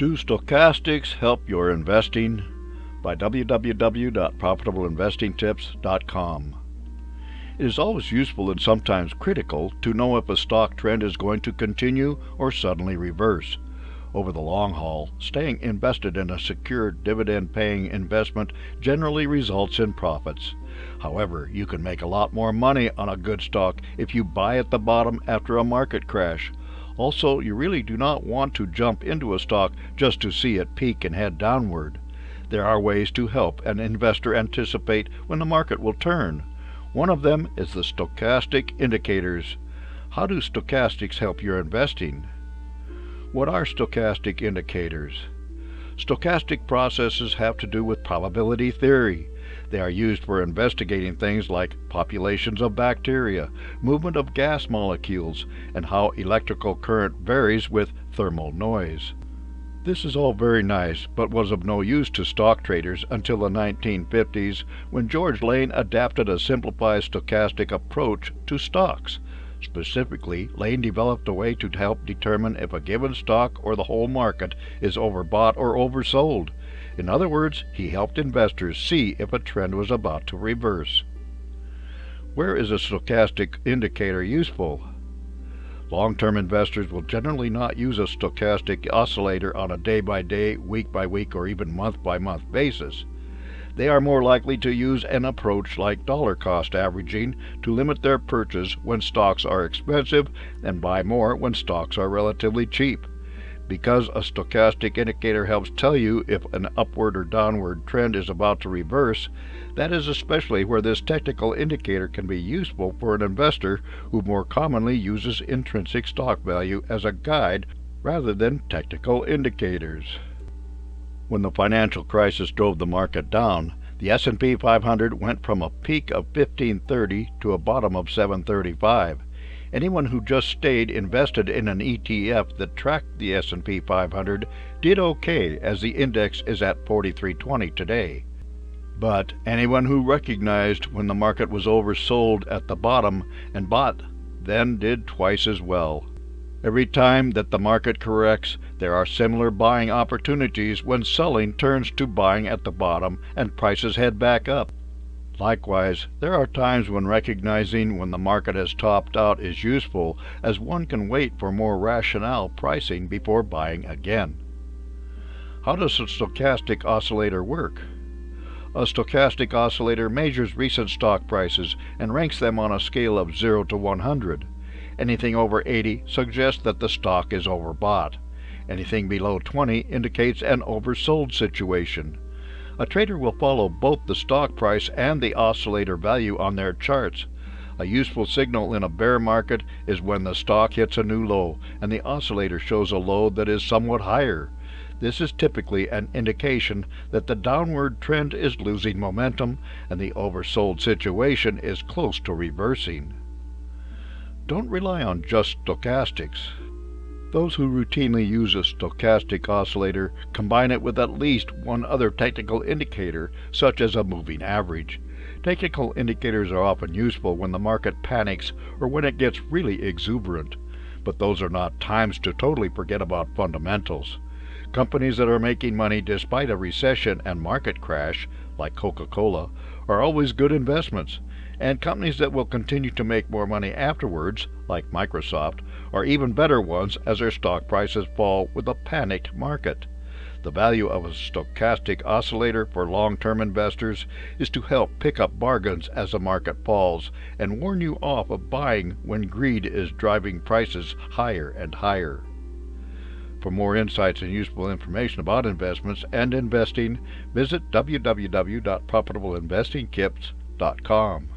Do stochastics help your investing? By www.profitableinvestingtips.com. It is always useful and sometimes critical to know if a stock trend is going to continue or suddenly reverse. Over the long haul, staying invested in a secure dividend-paying investment generally results in profits. However, you can make a lot more money on a good stock if you buy at the bottom after a market crash. Also, you really do not want to jump into a stock just to see it peak and head downward. There are ways to help an investor anticipate when the market will turn. One of them is the stochastic indicators. How do stochastics help your investing? What are stochastic indicators? Stochastic processes have to do with probability theory. They are used for investigating things like populations of bacteria, movement of gas molecules, and how electrical current varies with thermal noise. This is all very nice, but was of no use to stock traders until the 1950s, when George Lane adapted a simplified stochastic approach to stocks. Specifically, Lane developed a way to help determine if a given stock or the whole market is overbought or oversold. In other words, he helped investors see if a trend was about to reverse. Where is a stochastic indicator useful? Long-term investors will generally not use a stochastic oscillator on a day-by-day, week-by-week, or even month-by-month basis. They are more likely to use an approach like dollar cost averaging to limit their purchase when stocks are expensive and buy more when stocks are relatively cheap. Because a stochastic indicator helps tell you if an upward or downward trend is about to reverse, that is especially where this technical indicator can be useful for an investor who more commonly uses intrinsic stock value as a guide rather than technical indicators. When the financial crisis drove the market down, the S&P 500 went from a peak of 1530 to a bottom of 735. Anyone who just stayed invested in an ETF that tracked the S&P 500 did okay, as the index is at 4320 today. But anyone who recognized when the market was oversold at the bottom and bought then did twice as well. Every time that the market corrects, there are similar buying opportunities when selling turns to buying at the bottom and prices head back up. Likewise, there are times when recognizing when the market has topped out is useful, as one can wait for more rational pricing before buying again. How does a stochastic oscillator work? A stochastic oscillator measures recent stock prices and ranks them on a scale of 0 to 100. Anything over 80 suggests that the stock is overbought. Anything below 20 indicates an oversold situation. A trader will follow both the stock price and the oscillator value on their charts. A useful signal in a bear market is when the stock hits a new low and the oscillator shows a low that is somewhat higher. This is typically an indication that the downward trend is losing momentum and the oversold situation is close to reversing. Don't rely on just stochastics. Those who routinely use a stochastic oscillator combine it with at least one other technical indicator, such as a moving average. Technical indicators are often useful when the market panics or when it gets really exuberant, but those are not times to totally forget about fundamentals. Companies that are making money despite a recession and market crash, like Coca-Cola, are always good investments, and companies that will continue to make more money afterwards, like Microsoft, are even better ones as their stock prices fall with a panicked market. The value of a stochastic oscillator for long-term investors is to help pick up bargains as the market falls and warn you off of buying when greed is driving prices higher and higher. For more insights and useful information about investments and investing, visit www.profitableinvestingtips.com.